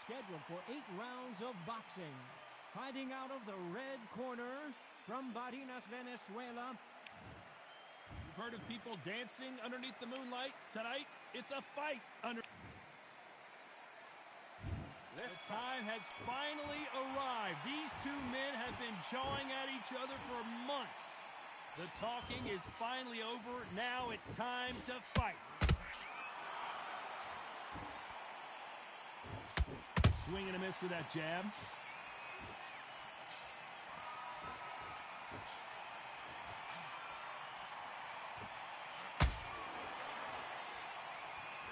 scheduled for 8 rounds of boxing. Fighting out of the red corner from Barinas, Venezuela. You've heard of people dancing underneath the moonlight? Tonight, it's a fight under... The time has finally arrived. These two men have been jawing at each other for months. The talking is finally over. Now it's time to fight. Swing and a miss for that jab.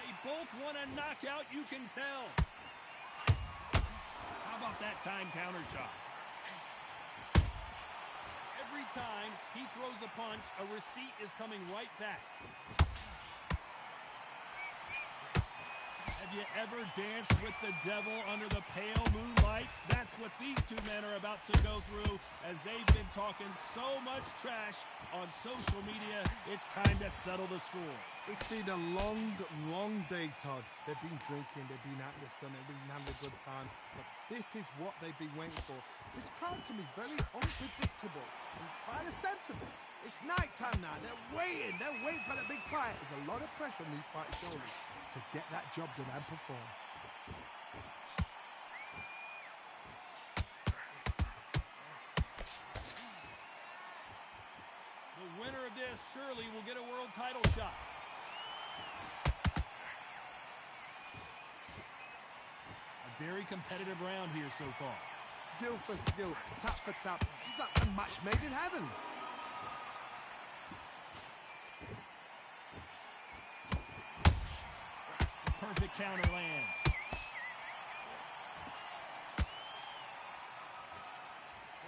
They both want a knockout, you can tell. How about that time counter shot? Every time he throws a punch, a receipt is coming right back. Have you ever danced with the devil under the pale moonlight? That's what these two men are about to go through as they've been talking so much trash on social media. It's time to settle the score. It's been a long, long day, Todd. They've been drinking, they've been out in the sun, they've been having a good time. But this is what they've been waiting for. This crowd can be very unpredictable. And by the sense of it, it's night time now. They're waiting for the big fight. There's a lot of pressure on these fighters' shoulders to get that job done and perform. The winner of this surely will get a world title shot. A very competitive round here so far. Skill for skill, tap for tap. Just like a match made in heaven. Perfect counter lands.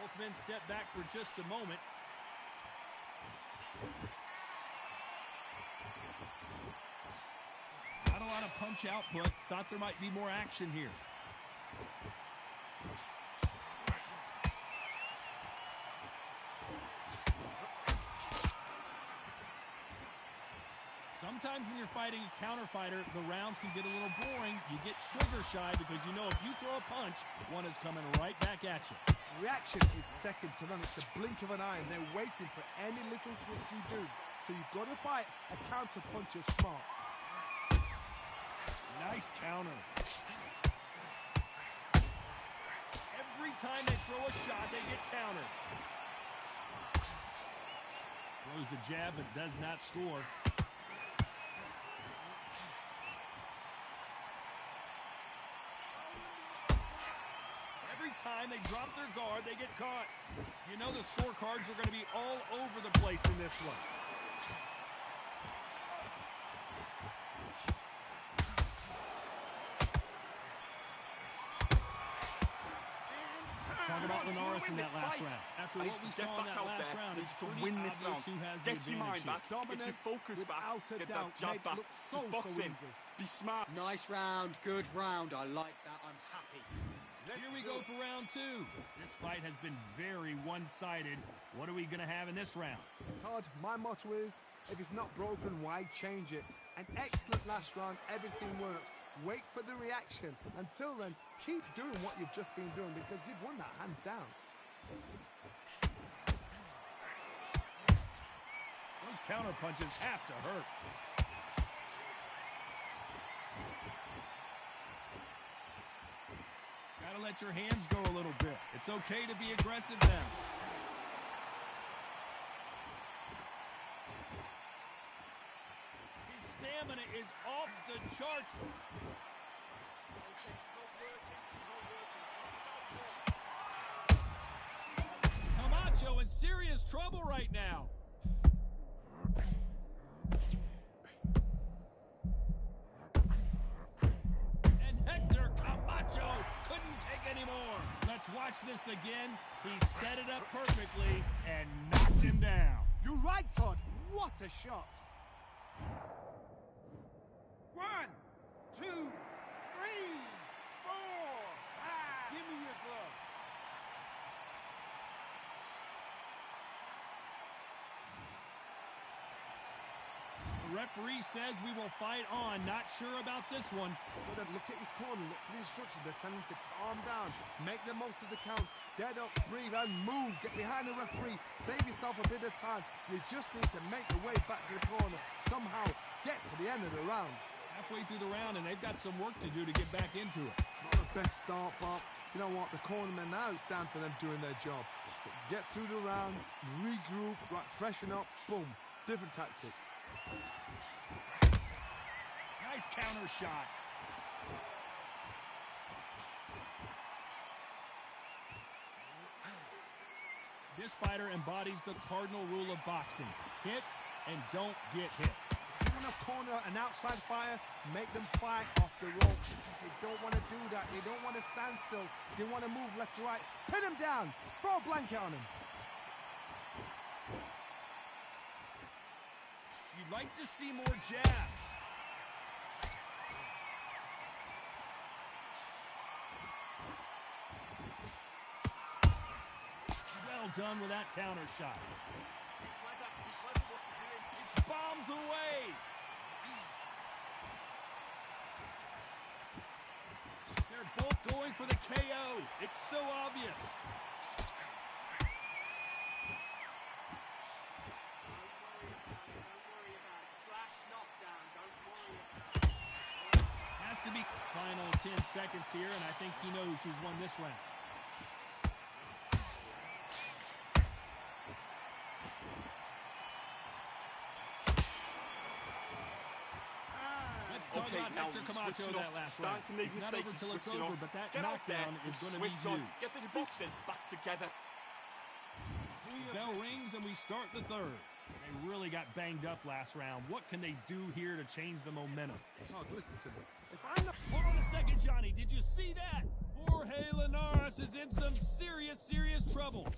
Both men step back for just a moment. Not a lot of punch output. Thought there might be more action here. Sometimes when you're fighting a counter fighter, the rounds can get a little boring. You get trigger shy because you know if you throw a punch, one is coming right back at you. Reaction is second to none. It's a blink of an eye, and they're waiting for any little twitch you do. So you've got to fight a counter puncher smart. Nice counter. Every time they throw a shot, they get countered. Throws the jab, but does not score. Every time they drop their guard, they get caught. You know the scorecards are going to be all over the place in this one. Talk about Linares in that last round. After what we saw in that last round, it's pretty obvious who has the advantage. Get your mind back, Dominance, get your focus back, get that jab back. Box in, be smart. Nice round, good round. I like that. I'm happy. Here we go for round two. This fight has been very one-sided. What are we going to have in this round? Todd, my motto is, if it's not broken, why change it? An excellent last round, everything works. Wait for the reaction. Until then, keep doing what you've just been doing because you've won that hands down. Those counter punches have to hurt. Gotta let your hands go a little bit. It's okay to be aggressive now. His stamina is off the charts. Camacho in serious trouble right now. And Hector Camacho couldn't take any more. Let's watch this again. He set it up perfectly and knocked him down. You're right, Todd. What a shot. 1, 2, 3, 4, 5. Give me your glove. The Referee says we will fight on. Not sure about this one. But look at his corner. Look at the instructions. They're telling him to calm down. Make the most of the count. Get up, breathe, and move. Get behind the referee. Save yourself a bit of time. You just need to make the way back to the corner. Somehow get to the end of the round. Halfway through the round, and they've got some work to do to get back into it. Not the best start, but you know what? The cornermen, now it's down to them doing their job. Get through the round, regroup, right, freshen up, boom. Different tactics. Nice counter shot. This fighter embodies the cardinal rule of boxing. Hit and don't get hit. If you want to corner an outside fire, make them fight off the ropes because they don't want to do that. They don't want to stand still. They want to move left to right. Pin him down. Throw a blanket on him. You'd like to see more jabs. Well done with that counter shot. It's bombs away. They're both going for the KO. It's so obvious. Has to be final 10 seconds here, and I think he knows who's won this round. Let's talk about Hector Camacho that last round. It's not over till it's over, but that knockdown is going to be huge. Get this boxing back together. The bell rings and we start the third. They really got banged up last round. What can they do here to change the momentum? Oh, listen to me. If I'm not... Hold on a second, Johnny. Did you see that? Jorge Linares is in some serious trouble.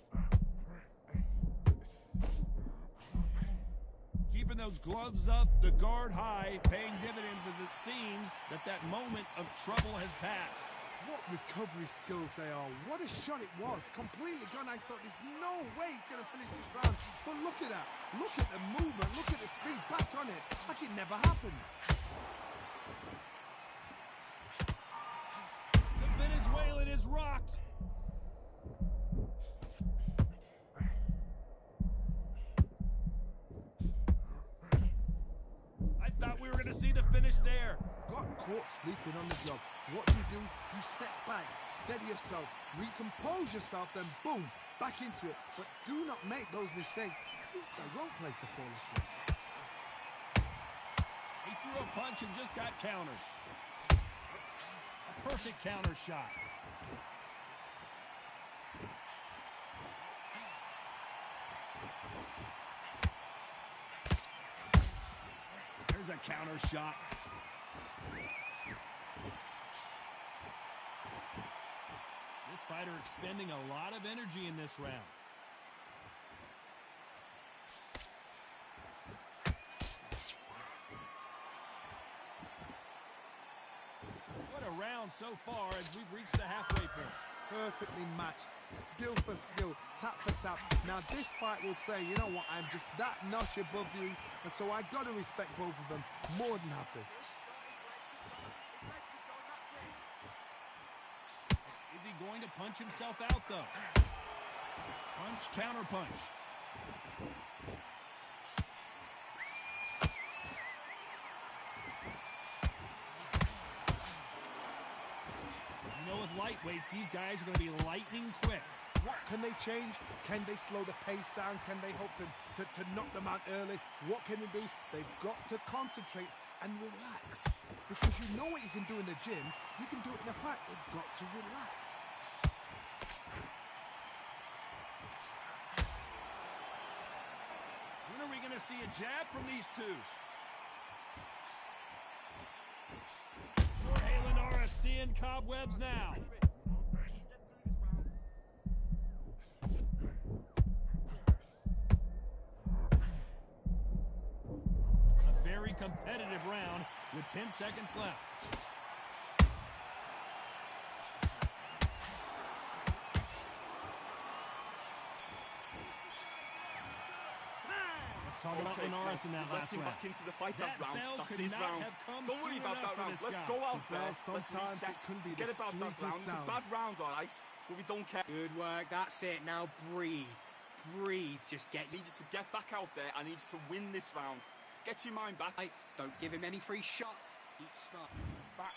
Keeping those gloves up, the guard high, paying dividends as it seems that moment of trouble has passed. What recovery skills they are. What a shot it was. Completely gone. I thought there's no way he's going to finish this round. But look at that. Look at the movement. Look at the speed. Back on it. Like it never happened. The Venezuelan is rocked. I thought we were going to see the finish there. Got caught sleeping on the job. What do? You step back, steady yourself, recompose yourself, then boom, back into it. But do not make those mistakes. This is the wrong place to fall asleep. He threw a punch and just got countered. A perfect counter shot. There's a counter shot. This fighter expending a lot of energy in this round. What a round so far as we've reached the halfway point. Perfectly matched, skill for skill, tap for tap. Now this fight will say, you know what, I'm just that notch above you, and so I got to respect both of them. More than happy. Is he going to punch himself out, though? Punch, counter punch. You know, with lightweights, these guys are going to be lightning quick. What can they change? Can they slow the pace down? Can they hope to knock them out early? What can they do? They've got to concentrate and relax. Because you know what you can do in the gym, you can do it in a fight. They've got to relax. When are we going to see a jab from these two? Jorge Linares seeing cobwebs now. A very competitive round with 10 seconds left. Let's talk about Linares in that Let's last him round. back into the fight that round. bell That's could his not round. have come Don't worry soon about enough that for round. this Let's guy. go out Well, there. Let's sometimes reset. it couldn't be the Forget about that sweetest round. It's a sound. bad round, all right? But we don't care. Good work. That's it. Now breathe. Breathe. Just get I need you to get back out there. I need you to win this round. Get your mind back. Don't give him any free shots. Keep smart.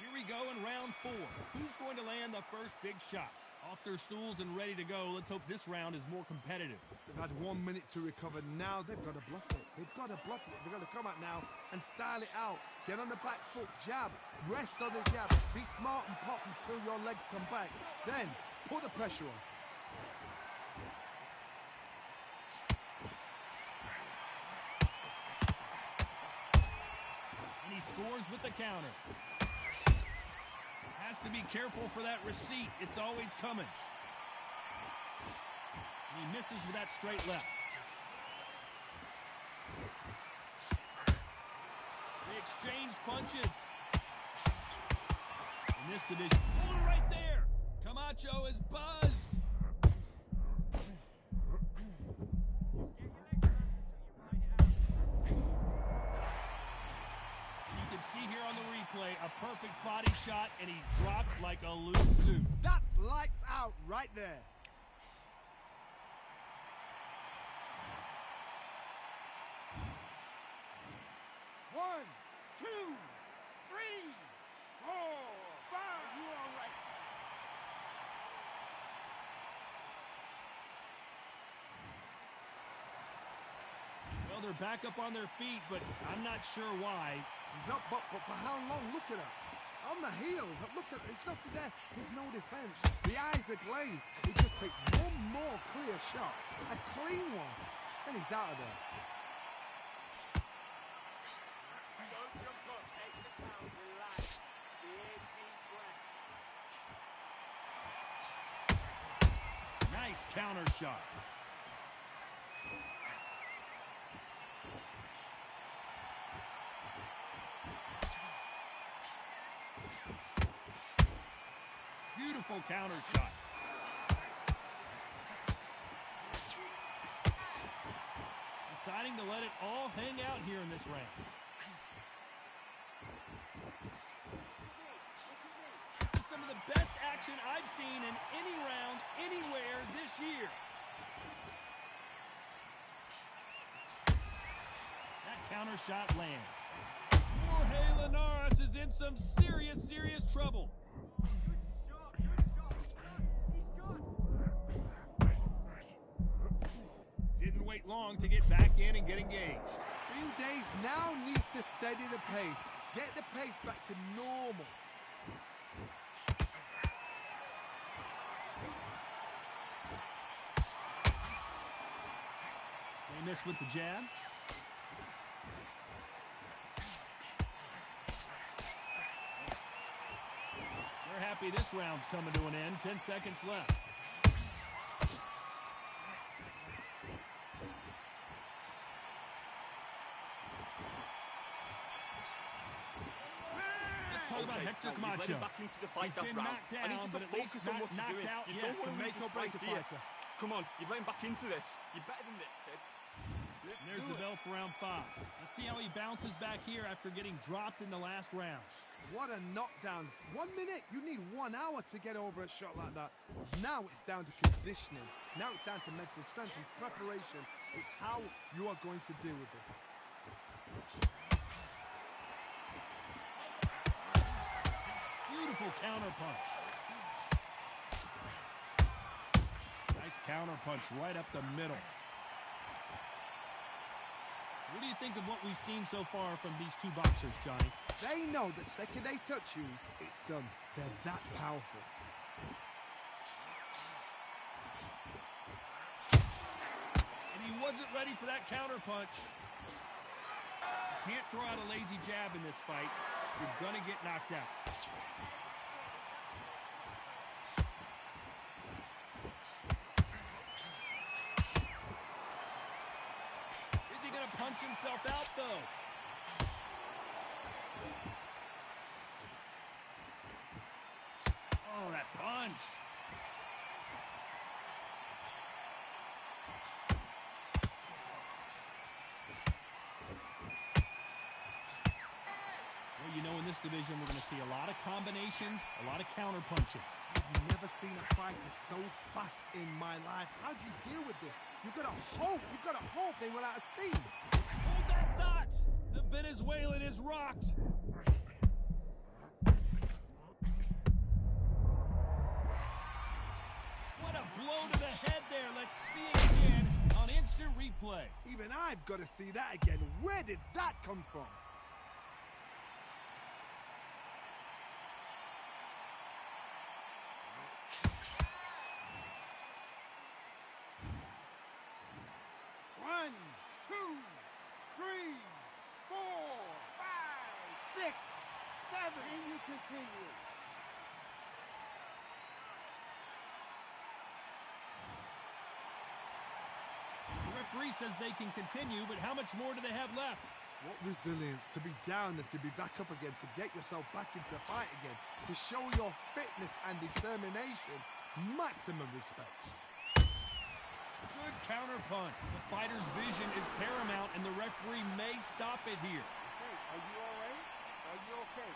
Here we go in round 4. Who's going to land the first big shot? Off their stools and ready to go. Let's hope this round is more competitive. They've had 1 minute to recover. Now they've got to bluff it. They've got to bluff it. They've got to come out now and style it out. Get on the back foot, jab, rest on the jab. Be smart and pop until your legs come back. Then put the pressure on. And he scores with the counter. Has to be careful for that receipt. It's always coming. And he misses with that straight left. They exchange punches. In this division, oh, right there. Camacho is buzzed. You can see here on the replay a perfect body shot, and he dropped like a loose suit. That's lights out right there. One, two, three, four, five. You all right? Well, they're back up on their feet, but I'm not sure why. He's up, but for how long? Look at her. On the heels. Look at there's nothing there. There's no defense. The eyes are glazed. He just takes one more clear shot. A clean one. And he's out of there. Don't jump up. Take the count. Relax. Big, deep breath. Nice counter shot. Beautiful counter shot. Deciding to let it all hang out here in this round. This is some of the best action I've seen in any round, anywhere this year. That counter shot lands. Jorge Linares is in some serious trouble. Didn't wait long to get back in and get engaged. Days now needs to steady the pace. Get the pace back to normal. They miss with the jab. They're happy this round's coming to an end. 10 seconds left. Let's talk about Hector Now, you've let Camacho. him back into the fight He's that been round. knocked I need down, you to but at least focus on not what you're doing. knocked out You yet. don't want to Make lose or this break fight, a do you? fighter. Come on, you've let him back into this. You're better than this, kid. And there's the bell for round 5. Let's see how he bounces back here after getting dropped in the last round. What a knockdown. 1 minute. You need 1 hour to get over a shot like that. Now it's down to conditioning. Now it's down to mental strength and preparation. It's how you are going to deal with this. Beautiful counter punch. Nice counter punch right up the middle. What do you think of what we've seen so far from these two boxers, Johnny? They know the second they touch you, it's done. They're that powerful. And he wasn't ready for that counter punch. You can't throw out a lazy jab in this fight. You're going to get knocked out. Is he going to punch himself out, though? Oh, that punch. this division, we're going to see a lot of combinations, a lot of counter-punching. I've never seen a fighter so fast in my life. How do you deal with this? You've got to hope they run out of steam. Hold that thought! The Venezuelan is rocked. What a blow to the head there. Let's see it again on instant replay. Even I've got to see that again. Where did that come from? One, two, three, 4, 5, 6, 7, and you continue. The referee says they can continue, but how much more do they have left? What resilience to be down and to be back up again, to get yourself back into fight again, to show your fitness and determination. Maximum respect. Good counter punch. The fighter's vision is paramount, and the referee may stop it here. Hey, are you all right? Are you okay?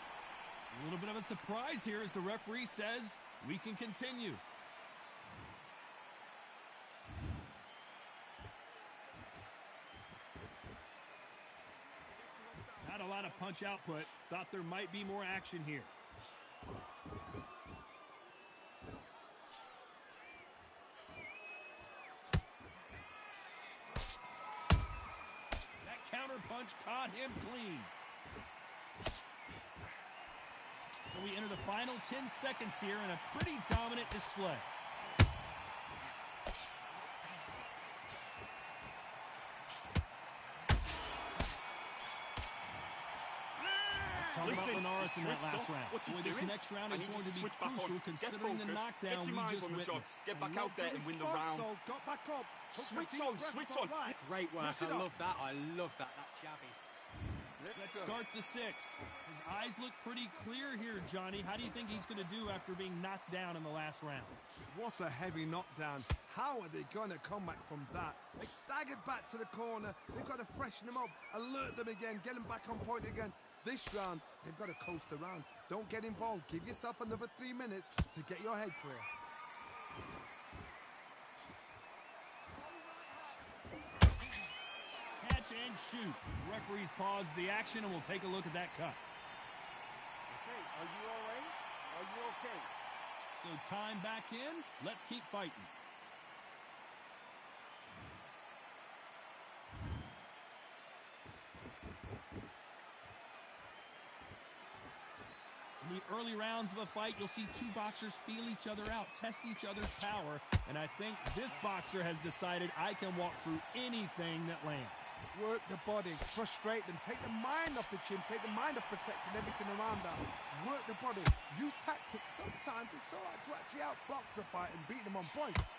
A little bit of a surprise here as the referee says we can continue. Not a lot of punch output. Thought there might be more action here. That counter punch caught him clean. So we enter the final 10 seconds here in a pretty dominant display. Talk about Linares in that last round. What's he Boy, doing? this next round is going to be crucial considering the knockdown we just witnessed. Get back out there and win the round. Got back up. Switch on, switch on. Great work. Push it I up. love that. I love that. That jab is... Let's start the 6. His eyes look pretty clear here, Johnny. How do you think he's going to do after being knocked down in the last round? What a heavy knockdown. How are they going to come back from that? They staggered back to the corner. They've got to freshen them up, alert them again, get them back on point again. This round, they've got to coast around. Don't get involved. Give yourself another 3 minutes to get your head clear. Catch and shoot. The referees paused the action, and we'll take a look at that cut. Okay, are you all right? Are you okay? So time back in. Let's keep fighting. In the early rounds of a fight, you'll see two boxers feel each other out, test each other's power, and I think this boxer has decided I can walk through anything that lands. Work the body, frustrate them, take the mind off the chin, take the mind off protecting everything around that. Work the body, use tactics. Sometimes it's all right to actually outbox a fight and beat them on points.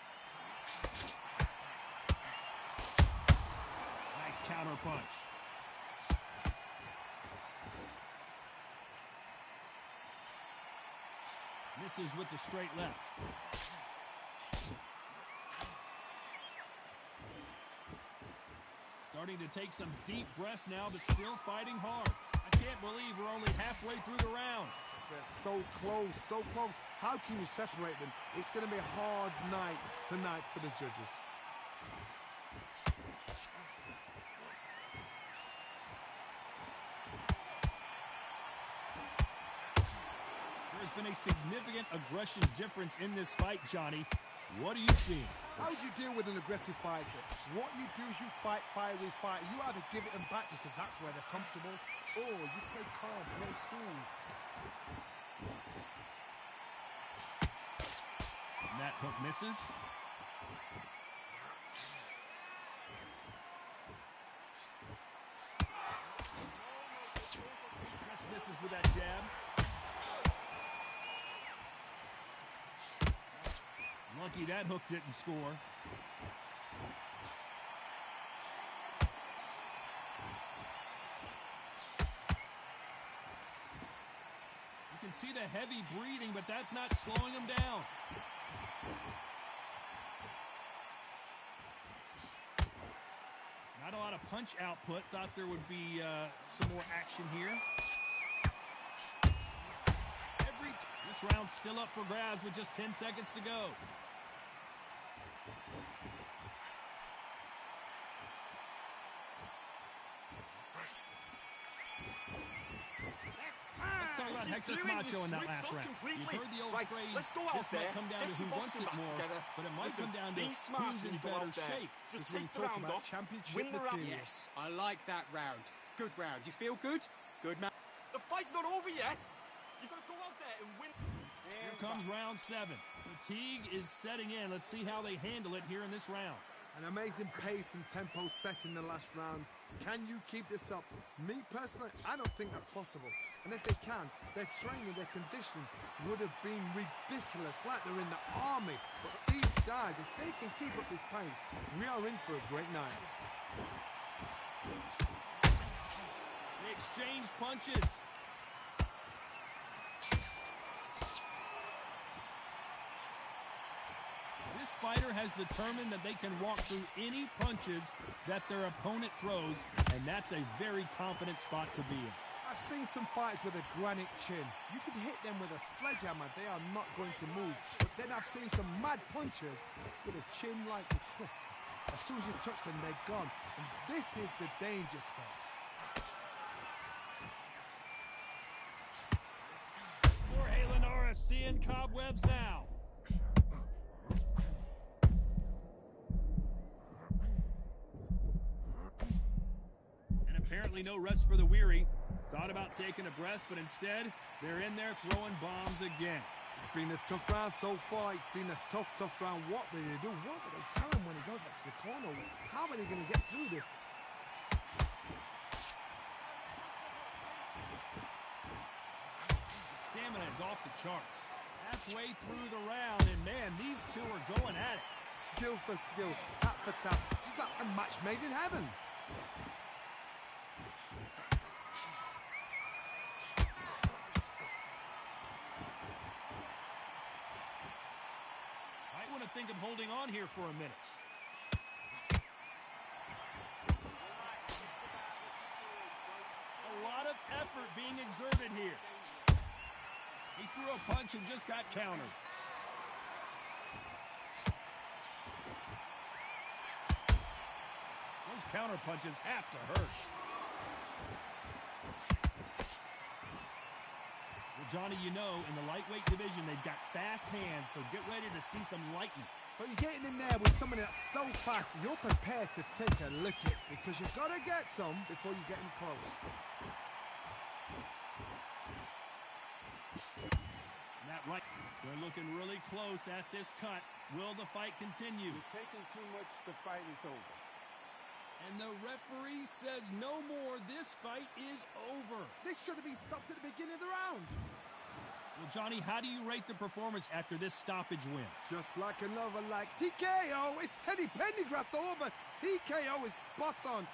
Nice counter punch. Misses with the straight left. Starting to take some deep breaths now, but still fighting hard. I can't believe we're only halfway through the round. They're so close, so close. How can you separate them? It's going to be a hard night tonight for the judges. There's been a significant aggression difference in this fight, Johnny. What are you seeing? How do you deal with an aggressive fighter? What you do is you fight, fire, fight. You either give it them back because that's where they're comfortable, or you play calm, play cool. And that hook misses. Just misses with that jab. Lucky that hook didn't score. You can see the heavy breathing, but that's not slowing him down. Not a lot of punch output. Thought there would be some more action here. This round's still up for grabs with just 10 seconds to go. Let's talk about Hector Camacho in that last round. You've heard the old phrase, let's go out this there, might come down to get who some wants boxing it mats more, together. but it might Listen, come down to be smart who's when in you go better out there. shape. Just If we take the talk round about off, championship win the round. material. Yes, I like that round. Good round. You feel good? Good, man. The fight's not over yet. You've got to go out there and win. Here comes round 7. Fatigue is setting in. Let's see how they handle it here in this round. An amazing pace and tempo set in the last round. Can you keep this up? Me personally, I don't think that's possible. And if they can, their training, their conditioning would have been ridiculous, like they're in the army. But these guys, if they can keep up this pace, we are in for a great night. They exchange punches. This fighter has determined that they can walk through any punches that their opponent throws, and that's a very confident spot to be in. I've seen some fighters with a granite chin. You could hit them with a sledgehammer, they are not going to move. But then I've seen some mad punchers with a chin like a crisp. As soon as you touch them, they're gone. And this is the danger spot. Jorge Linares seeing cobwebs now. Apparently no rest for the weary. Thought about taking a breath, but instead, they're in there throwing bombs again. It's been a tough round so far. It's been a tough round. What will they do? What will they tell him when he goes back to the corner? How are they going to get through this? Stamina is off the charts. Halfway through the round, and man, these two are going at it. Skill for skill, tap for tap. Just like a match made in heaven. Might want to think of holding on here for a minute. A lot of effort being exerted here. He threw a punch and just got countered. Those counter punches have to hurt. Well, Johnny, you know, in the lightweight division, they've got fast hands, so get ready to see some lightning. So you're getting in there with somebody that's so fast, you're prepared to take a lick it because you've got to get some before you get in close. That right. They're looking really close at this cut. Will the fight continue? You're taking too much, the fight is over. And the referee says no more. This fight is over. This should have been stopped at the beginning of the round. Well, Johnny, how do you rate the performance after this stoppage win? Just like another like TKO. It's Teddy Pendergrass all over. TKO is spot on.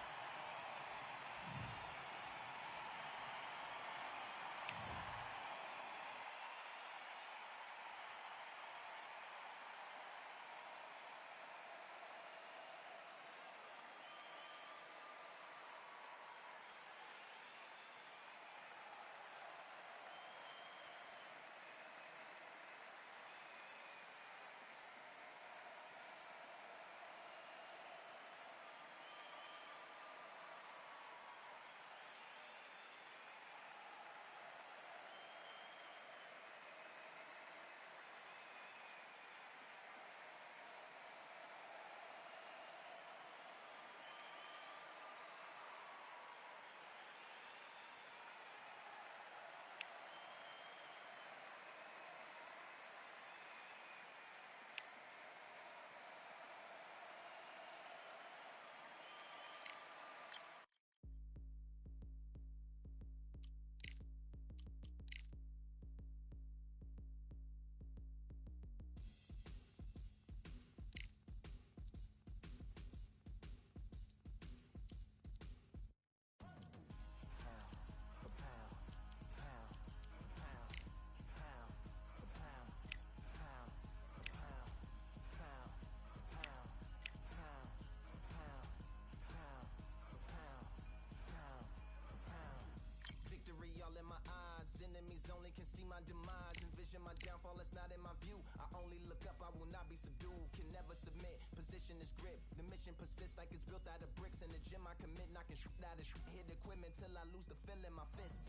Precision, my downfall is not in my view. I only look up, I will not be subdued. Can never submit, position is grip. The mission persists like it's built out of bricks. In the gym I commit, knocking shit out of shit. Hit equipment till I lose the feel in my fists.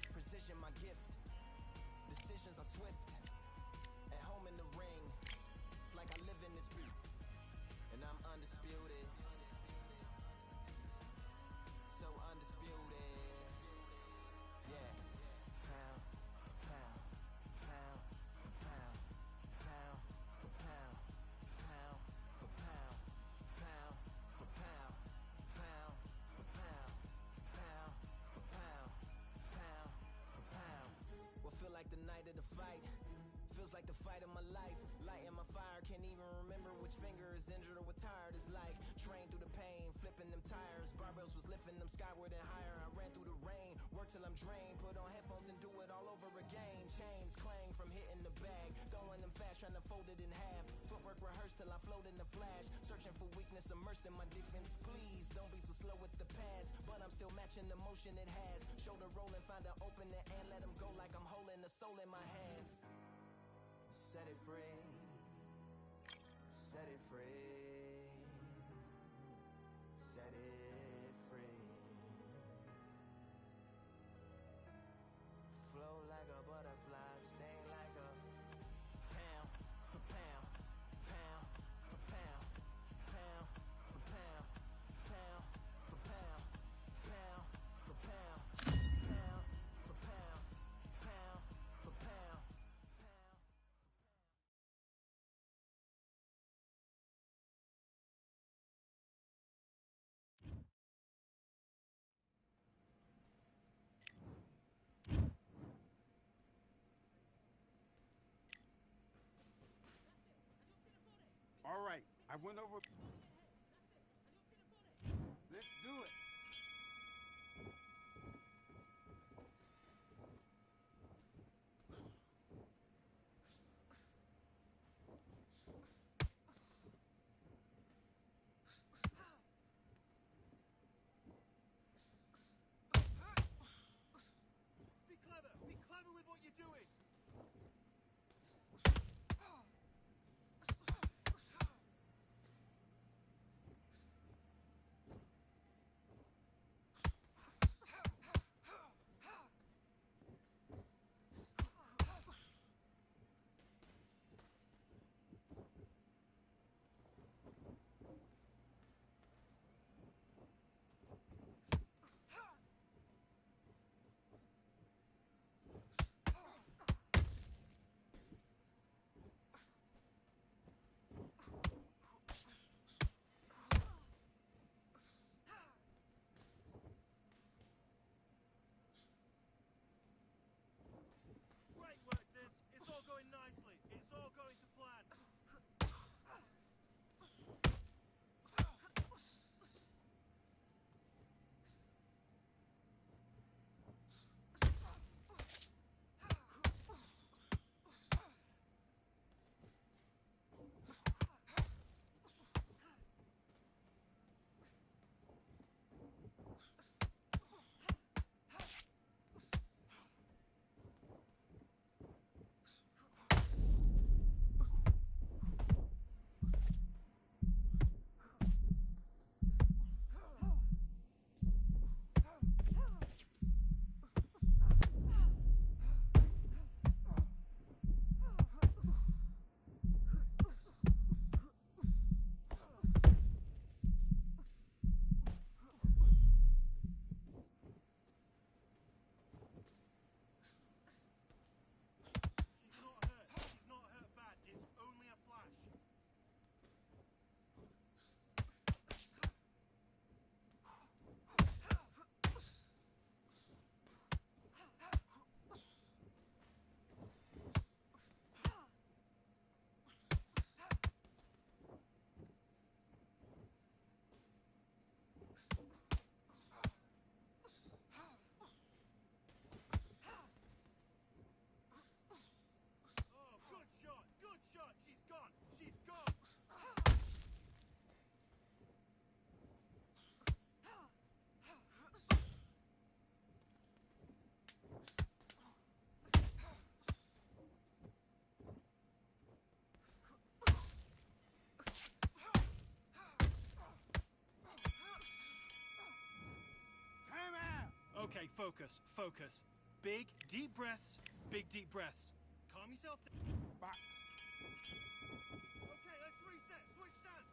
Precision, my gift. Decisions are swift. At home in the ring, it's like I live in this beat. And I'm undisputed. So undisputed. Yeah. Pound for pound. Pound for pound. Pound for pound. Pound for pound. Pound for pound. Pound for pound. Pound for pound. Pound for pound. What feel like the night of the fight? Feels like the fight of my life. Lighting my fire, can't even remember which finger is injured or what tired is like. Train through the pain, flipping them tires. Barbells was lifting them skyward and higher. I ran through the rain, work till I'm drained. Put on headphones and do it all over again. Chains clang from hitting the bag. Throwing them fast, trying to fold it in half. Footwork rehearsed till I float in the flash. Searching for weakness, immersed in my defense. Please don't be too slow with the pads. But I'm still matching the motion it has. Shoulder rolling, find an opening and let them go like I'm holding the soul in my hands. Set it free. Set it free. Set it free. Flow like a butterfly, sting like a pound for pound. Pound for pound. Pound for pound. Pound for pound. Pound for pound. Pound for pound. Pound for pound. All right, I went over. Let's do it. Be clever! Be clever with what you're doing! focus, focus. Big, deep breaths, big, deep breaths. Calm yourself down. Box. Okay, let's reset. Switch stance.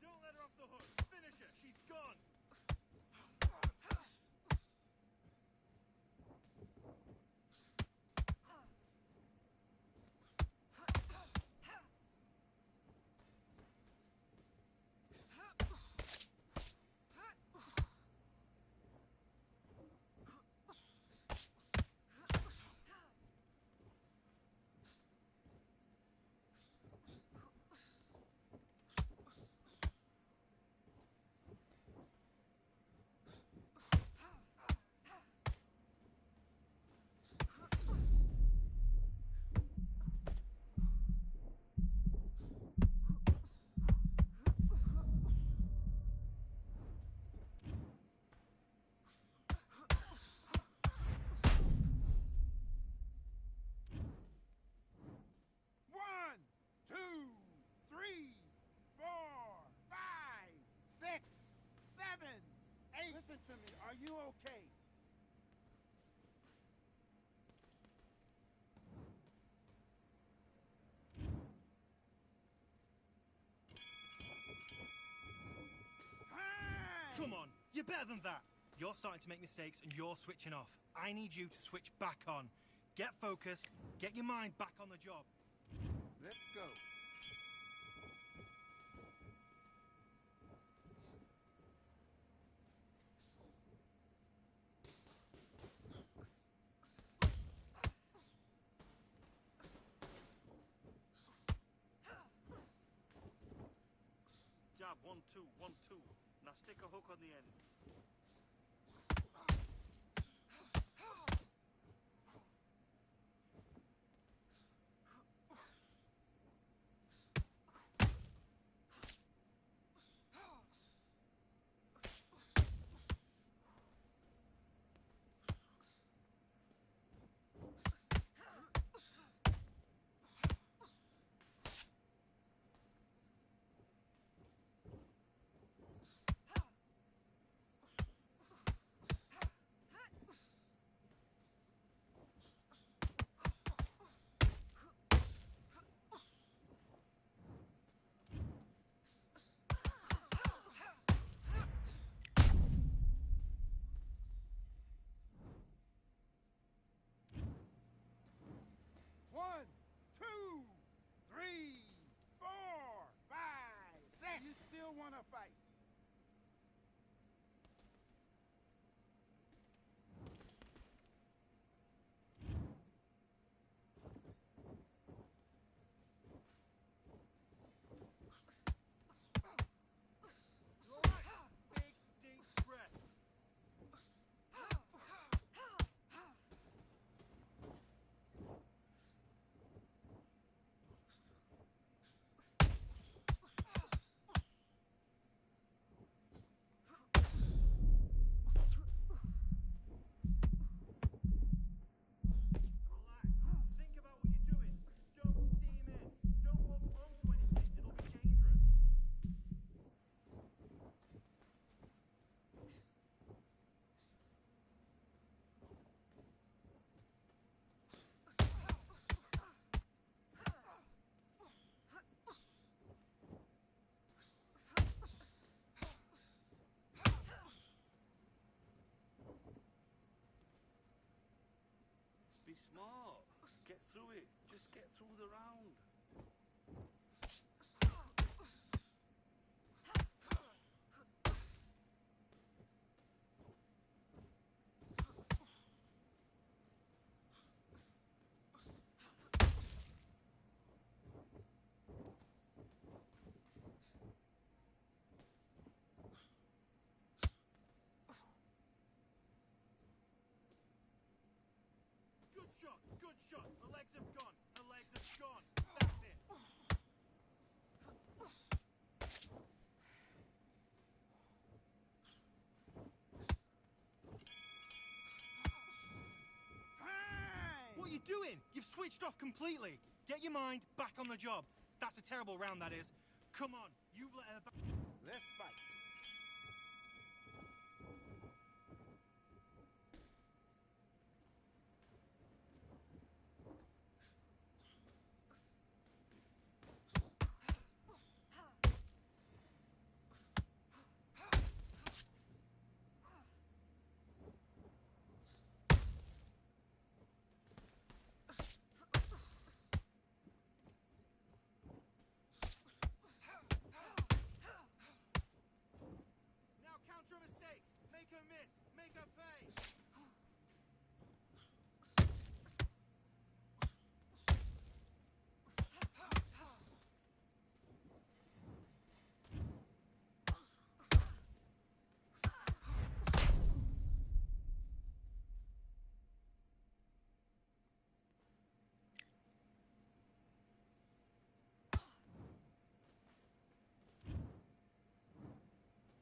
Don't let her off the hook. Finish her. She's gone. One, two, three, four, five, six, seven, eight. Listen to me. Are you okay? Time! Come on, you're better than that. You're starting to make mistakes and you're switching off. I need you to switch back on. Get focused, get your mind back on the job. Let's go. Jab, 1, 2, 1, 2. Now stick a hook on the end. One, two, three, four, five, six. You still want to fight? You all right? Big, deep breaths. the round. Good shot. The legs have gone. The legs have gone. That's it. Time! What are you doing? You've switched off completely. Get your mind back on the job. That's a terrible round, that is. Come on. You've let her back. Let's fight. Now counter her mistakes. Make her miss. Make her pay.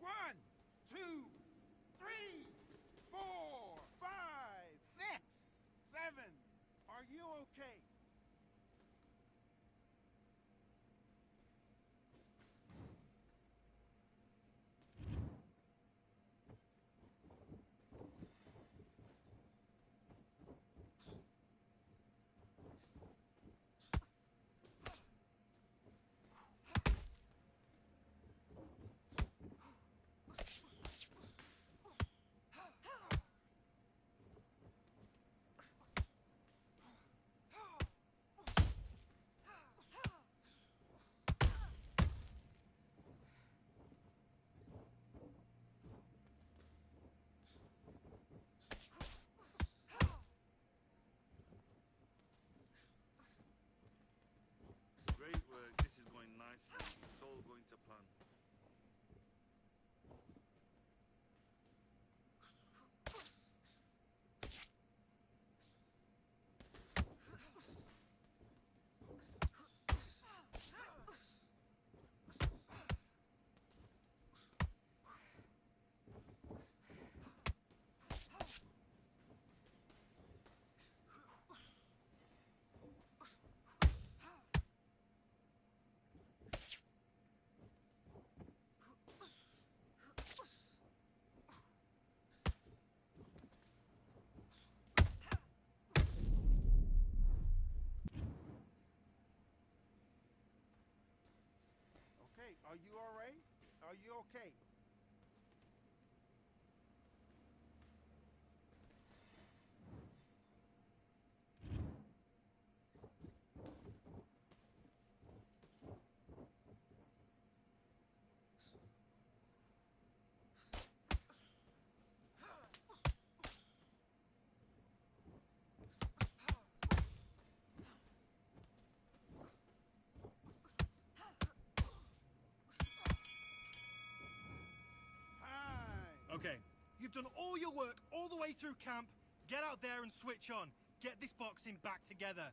One, two, three, four, five, six, seven. Are you okay? Great work. This is going nicely. It's all going to plan. Okay, are you all right? Are you okay? Time! Okay. You've done all your work all the way through camp. Get out there and switch on. Get this boxing back together.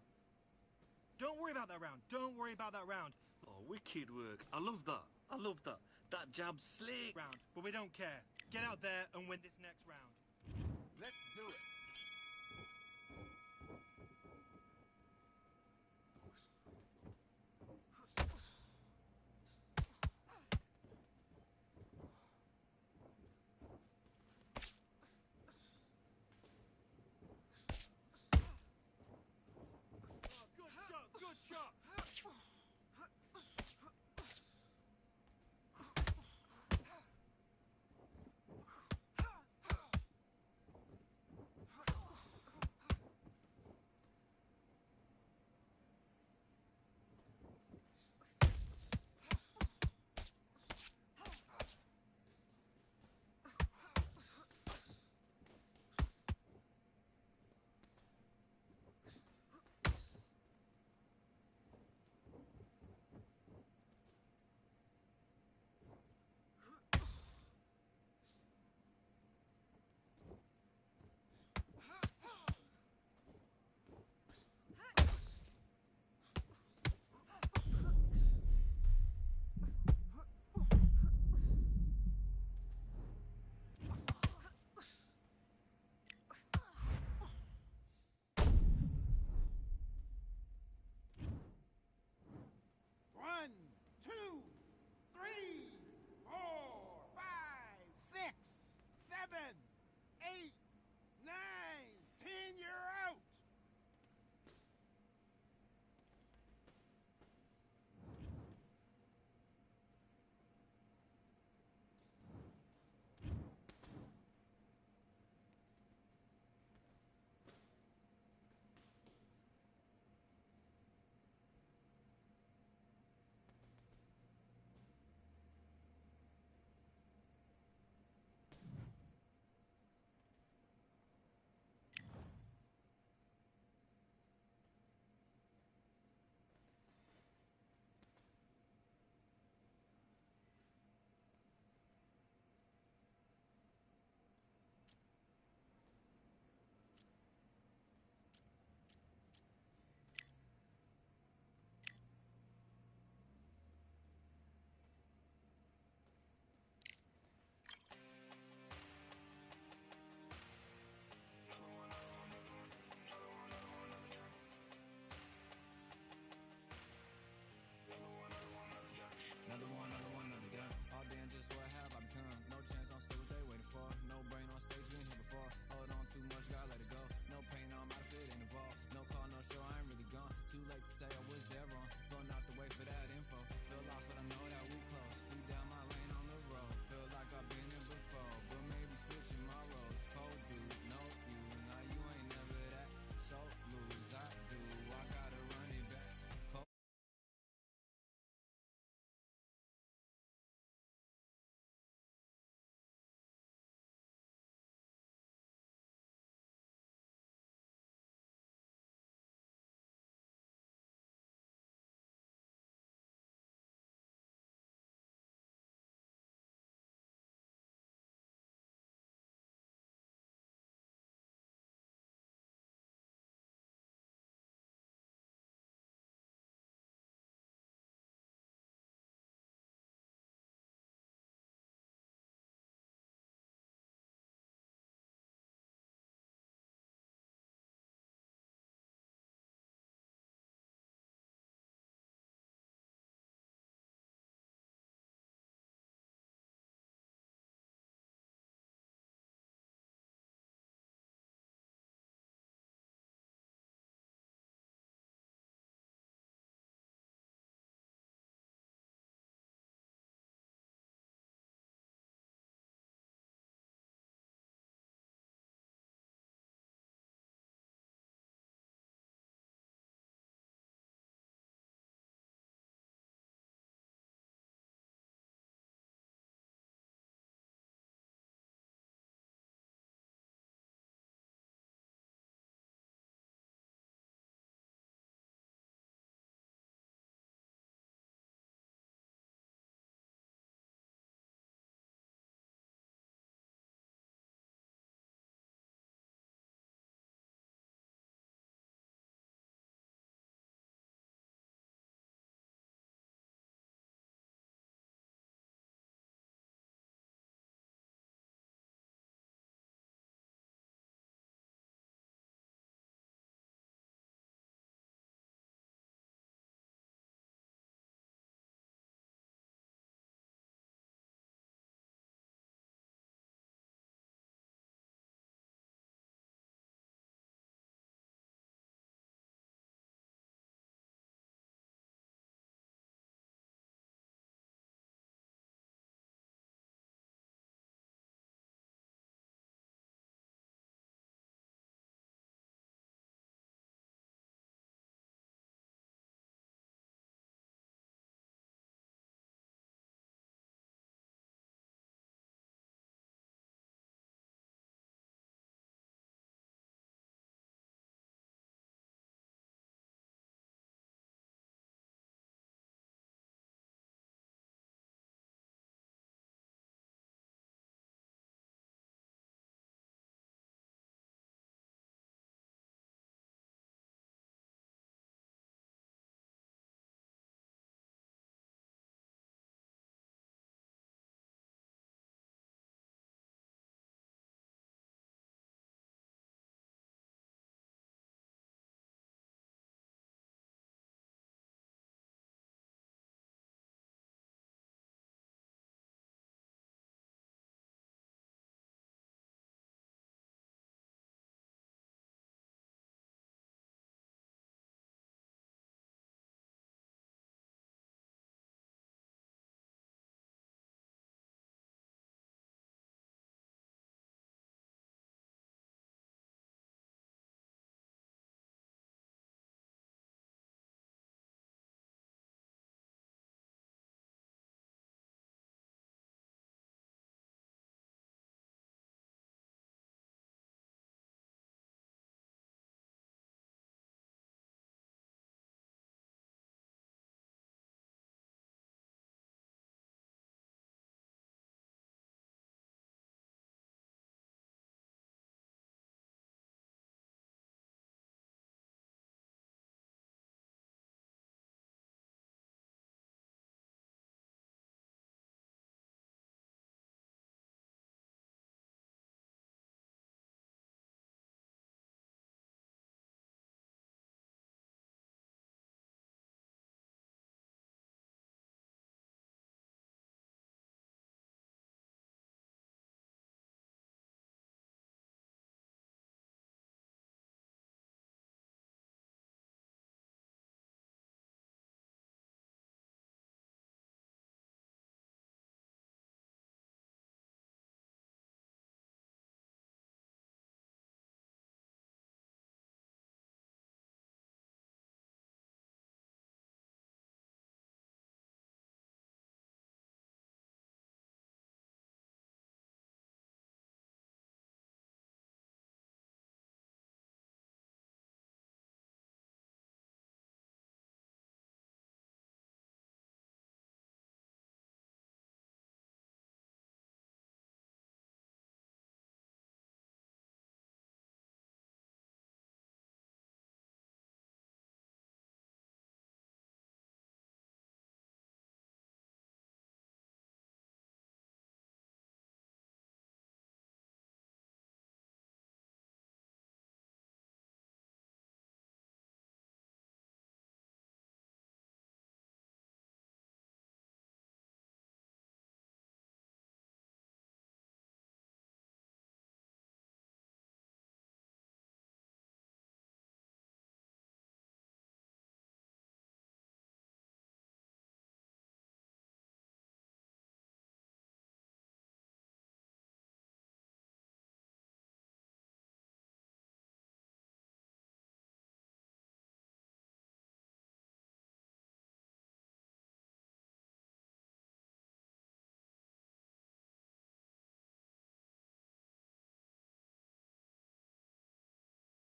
Don't worry about that round. Don't worry about that round. Oh, wicked work. I love that. I love that. That jab's slick. Round. But we don't care. Get out there and win this next round. Let's do it.